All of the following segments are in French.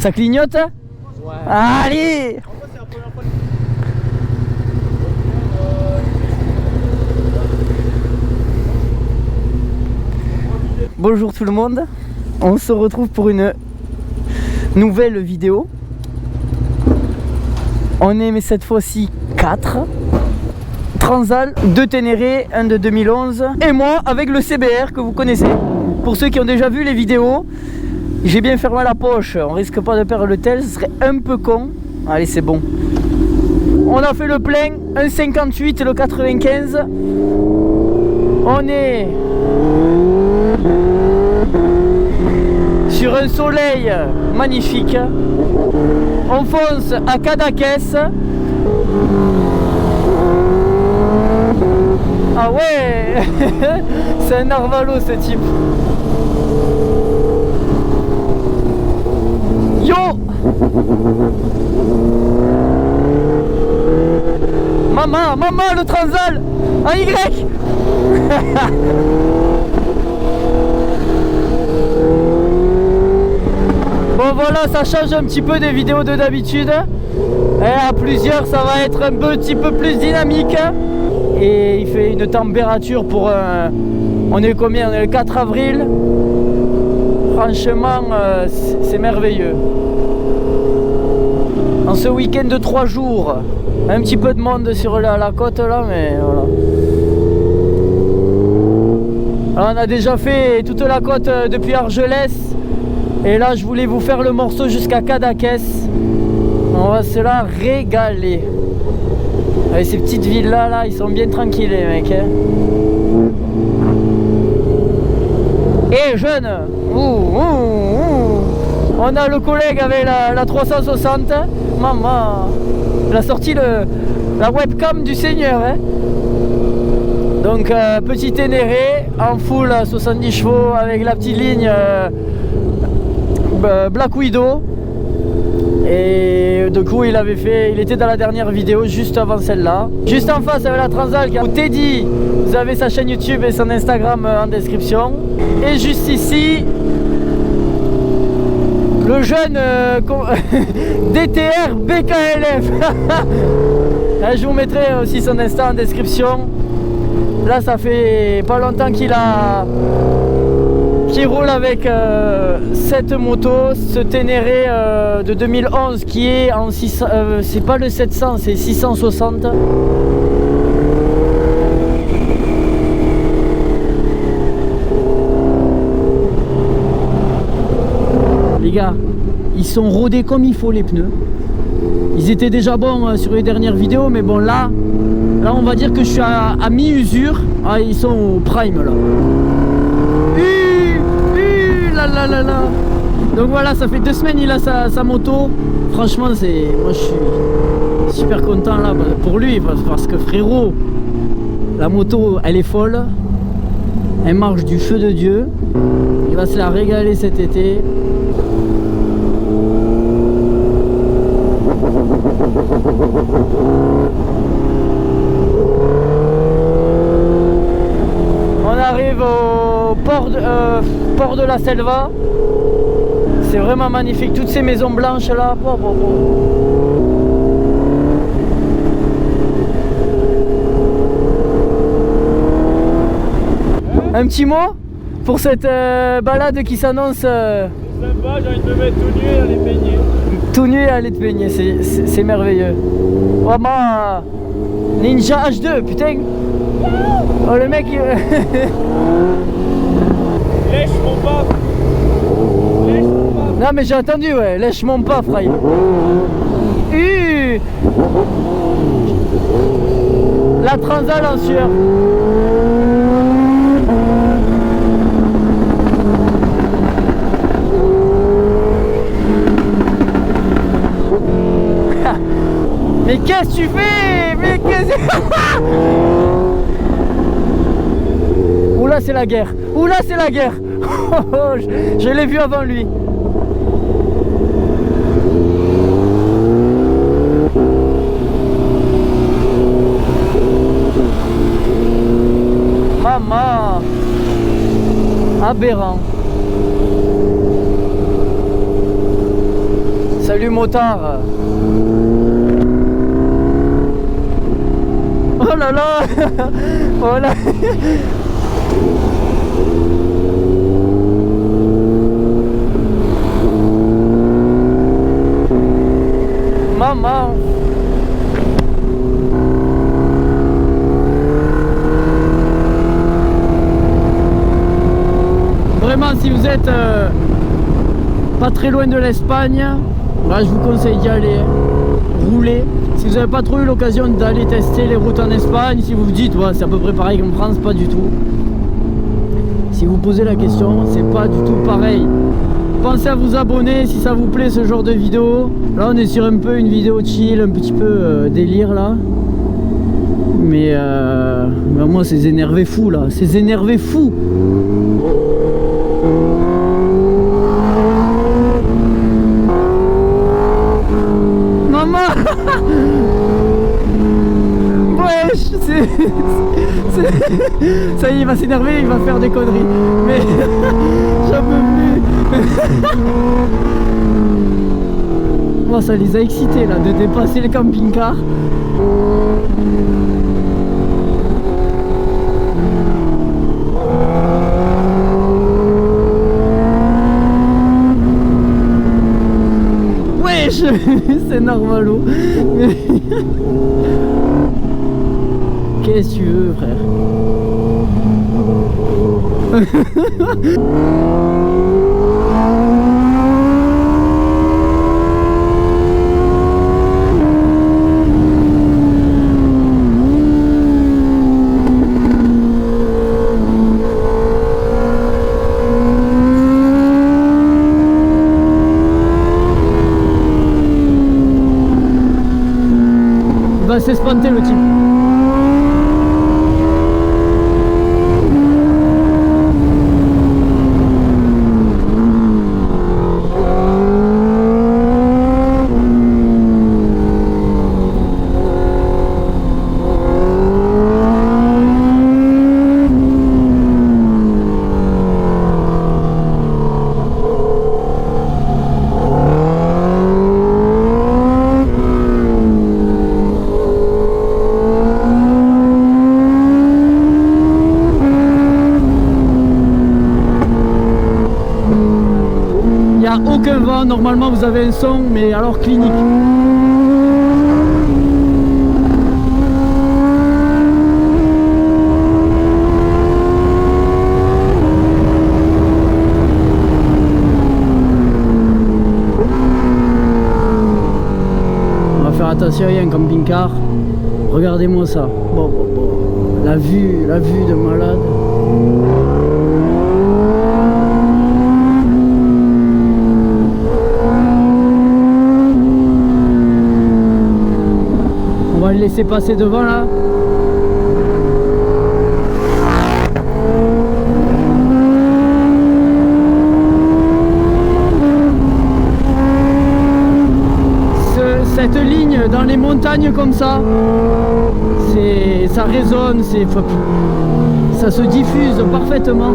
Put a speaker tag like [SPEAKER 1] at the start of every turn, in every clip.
[SPEAKER 1] Ça clignote?
[SPEAKER 2] Ouais.
[SPEAKER 1] Allez! Bonjour tout le monde, on se retrouve pour une nouvelle vidéo. On est mais cette fois-ci 4. Transal, 2 Ténéré, un de 2011 et moi avec le CBR que vous connaissez. Pour ceux qui ont déjà vu les vidéos, j'ai bien fermé la poche, on risque pas de perdre le tel, ce serait un peu con. Allez, c'est bon. On a fait le plein, 1,58 le 95. On est sur un soleil magnifique. On fonce à Cadaqués. Ah ouais. C'est un narvalo ce type. Yo. Maman, le Transal en Y. Bon voilà, ça change un petit peu des vidéos de d'habitude. Et à plusieurs, ça va être un petit peu plus dynamique. Et il fait une température pour on est combien? On est le 4 avril. Franchement, c'est merveilleux. En ce week-end de 3 jours, un petit peu de monde sur la côte là, mais voilà. Alors, on a déjà fait toute la côte depuis Argelès. Et là, je voulais vous faire le morceau jusqu'à Cadaqués. On va se la régaler. Avec ces petites villes là, ils sont bien tranquilles les mecs. Hein. Et jeune, on a le collègue avec la 360. Maman, il a sorti la webcam du Seigneur. Hein. Donc petit Ténéré en full à 70 chevaux avec la petite ligne Black Widow. Et du coup il était dans la dernière vidéo juste avant celle-là. Juste en face avec la Transal où Teddy, vous avez sa chaîne YouTube et son Instagram en description. Et juste ici, le jeune DTR BKLF. Je vous mettrai aussi son Insta en description. Là ça fait pas longtemps qu'il roule avec cette moto, ce Ténéré de 2011 qui est en 600, c'est pas le 700, c'est 660. Les gars, ils sont rodés comme il faut les pneus. Ils étaient déjà bons sur les dernières vidéos, mais bon là on va dire que je suis à mi-usure. Ah, ils sont au prime là. Là. Donc voilà, ça fait 2 semaines il a sa moto. Franchement, moi je suis super content là pour lui parce que frérot, la moto elle est folle. Elle marche du feu de Dieu. Il va se la régaler cet été. On arrive au port de la Selva. C'est vraiment magnifique, toutes ces maisons blanches là. Un petit mot pour cette balade qui s'annonce. C'est
[SPEAKER 2] sympa, j'ai envie de me mettre tout nu et aller baigner.
[SPEAKER 1] Tout nu et aller te baigner, c'est merveilleux. Vraiment Ninja H2, putain. Oh le mec il...
[SPEAKER 2] Lèche mon paf.
[SPEAKER 1] Non mais j'ai entendu, ouais, lèche mon paf, frère. La Transal en sueur. Mais qu'est-ce que tu fais? Mais qu'est-ce que... Oula c'est la guerre. Oula c'est la guerre. Je l'ai vu avant lui. Maman. Salut motard. Oh là là. Oh là. Maman. Vraiment, si vous êtes pas très loin de l'Espagne, là, je vous conseille d'y aller, rouler. Si vous n'avez pas trop eu l'occasion d'aller tester les routes en Espagne, si vous vous dites ouais, c'est à peu près pareil qu'en France, pas du tout. Si vous posez la question, c'est pas du tout pareil. Pensez à vous abonner si ça vous plaît ce genre de vidéo. Là on est sur un peu une vidéo chill, un petit peu délire là. Mais moi c'est énervé fou là, c'est énervé fou. Maman. Wesh, ça y est, il va s'énerver, il va faire des conneries. Mais j'en peux plus. Moi ça les a excités là de dépasser le camping-car. Wesh. C'est normalo. Qu'est-ce que tu veux, frère? Il va s'espanter le type. Aucun vent, normalement vous avez un son, mais alors clinique. On va faire attention, il y a un camping-car. Regardez-moi ça. Bon. La vue de malade. On va le laisser passer devant là. Cette ligne dans les montagnes comme ça, ça résonne, ça se diffuse parfaitement.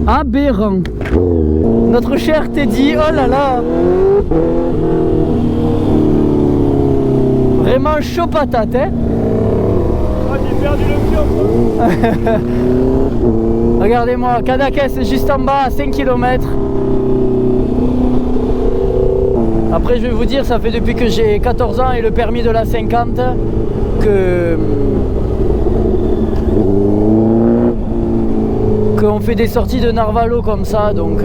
[SPEAKER 1] Aberrant. Notre cher Teddy, oh là là. Vraiment chaud patate, hein.
[SPEAKER 2] Ah, j'ai perdu le pion.
[SPEAKER 1] Regardez-moi, Cadaqués juste en bas à 5 km. Après je vais vous dire, ça fait depuis que j'ai 14 ans et le permis de la 50 qu'on fait des sorties de Narvalo comme ça, donc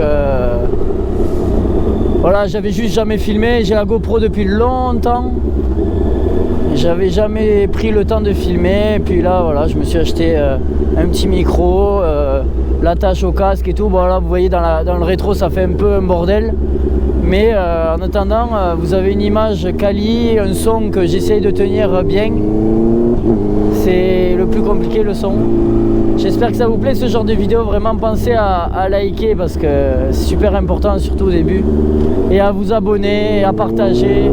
[SPEAKER 1] voilà, j'avais juste jamais filmé, j'ai la GoPro depuis longtemps, j'avais jamais pris le temps de filmer, et puis là voilà, je me suis acheté un petit micro, l'attache au casque et tout. Bon là vous voyez dans le rétro ça fait un peu un bordel, Mais en attendant, vous avez une image quali, un son que j'essaye de tenir bien. C'est le plus compliqué, le son. J'espère que ça vous plaît ce genre de vidéo. Vraiment pensez à liker parce que c'est super important, surtout au début. Et à vous abonner, et à partager.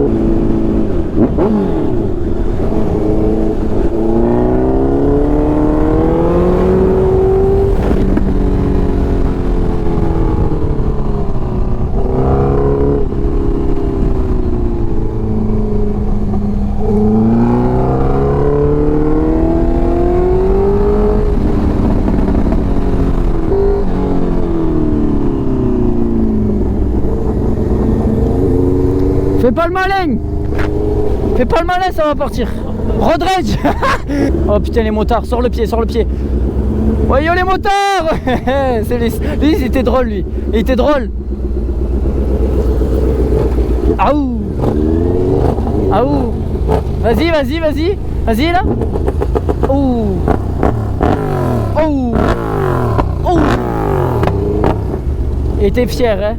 [SPEAKER 1] Fais pas le malin! Fais pas le malin, ça va partir! Road rage! Oh putain, les motards, sors le pied, sors le pied! Voyons les motards! Lui, il était drôle, lui. Il était drôle! Aouh! Aouh! Vas-y, vas-y, vas-y! Vas-y, là! Ouh! Ouh! Ouh! Il était fier, hein?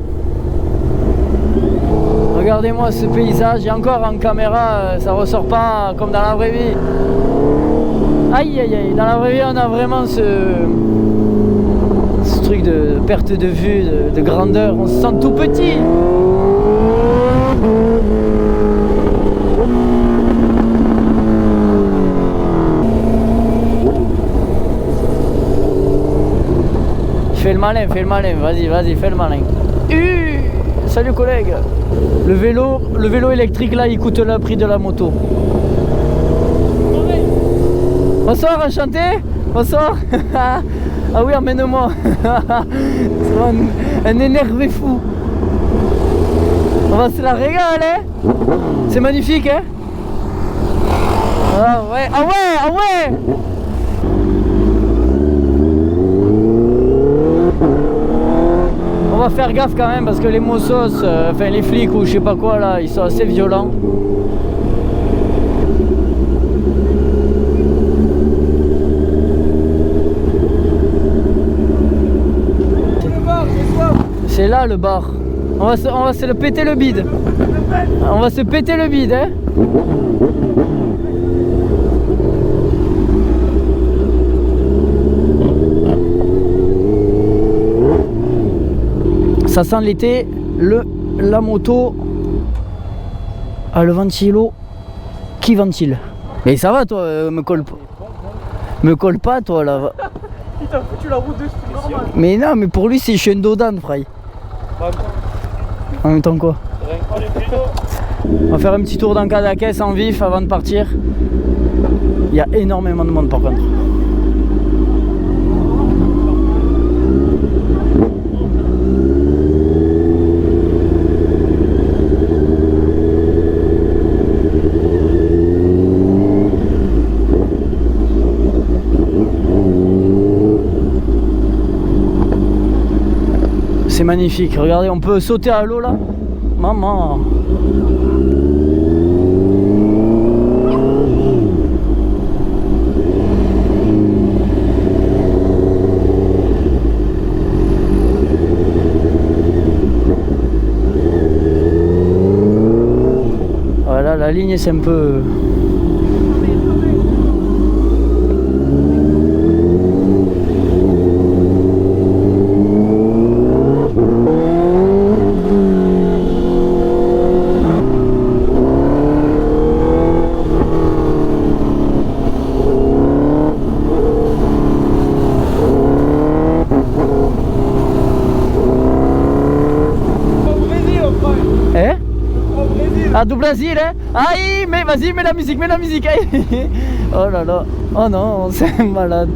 [SPEAKER 1] Regardez-moi ce paysage, et encore en caméra, ça ressort pas comme dans la vraie vie. Aïe aïe aïe, dans la vraie vie on a vraiment ce truc de perte de vue, de grandeur, on se sent tout petit. Fais le malin, vas-y, vas-y, fais le malin. Salut collègue. Le vélo électrique là, il coûte le prix de la moto. Bonsoir, enchanté. Bonsoir. Ah oui, emmène-moi. un énervé fou. On va se la régaler. C'est magnifique, hein. Ah ouais, ah ouais, ah ouais. On va faire gaffe quand même parce que les mossos, enfin les flics ou je sais pas quoi là, ils sont assez violents. C'est là le bar. On va se le péter le bide. On va se péter le bide, hein. Ça sent l'été, la moto a le ventilo qui ventile. Mais ça va toi, me colle pas toi là.
[SPEAKER 2] Il t'a foutu la route dessus, c'est normal.
[SPEAKER 1] Mais non, mais pour lui c'est je suis un dodan, Fry. En même temps quoi? On va faire un petit tour dans Cadaqués en vif avant de partir. Il y a énormément de monde par contre. C'est magnifique, regardez, on peut sauter à l'eau là. Maman. Voilà, la ligne c'est un peu... Ah, du Brésil, hein? Aïe, mais vas-y, mets la musique, aïe. Oh là là, oh non, c'est malade.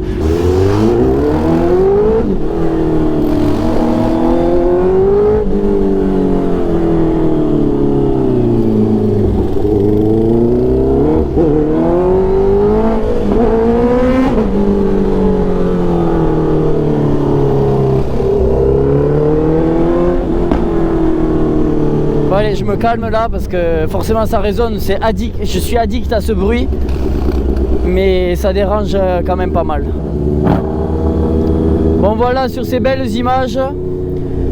[SPEAKER 1] Bon, allez, je me calme là parce que forcément ça résonne, c'est addict, je suis addict à ce bruit, mais ça dérange quand même pas mal. Bon voilà, sur ces belles images,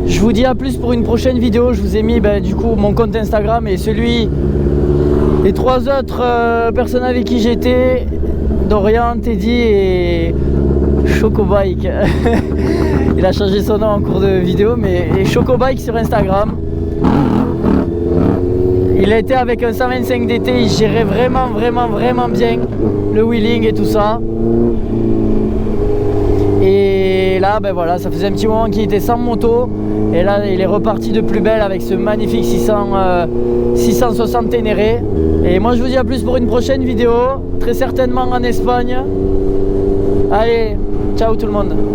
[SPEAKER 1] Je vous dis à plus pour une prochaine vidéo. Je vous ai mis du coup mon compte Instagram et celui des 3 autres personnes avec qui j'étais, Dorian, Teddy et Chocobike. Il a changé son nom en cours de vidéo, mais Chocobike sur Instagram. Il a été avec un 125 DT, il gérait vraiment bien le wheeling et tout ça. Et là, voilà, ça faisait un petit moment qu'il était sans moto. Et là, il est reparti de plus belle avec ce magnifique 660 Ténéré. Et moi, je vous dis à plus pour une prochaine vidéo, très certainement en Espagne. Allez, ciao tout le monde.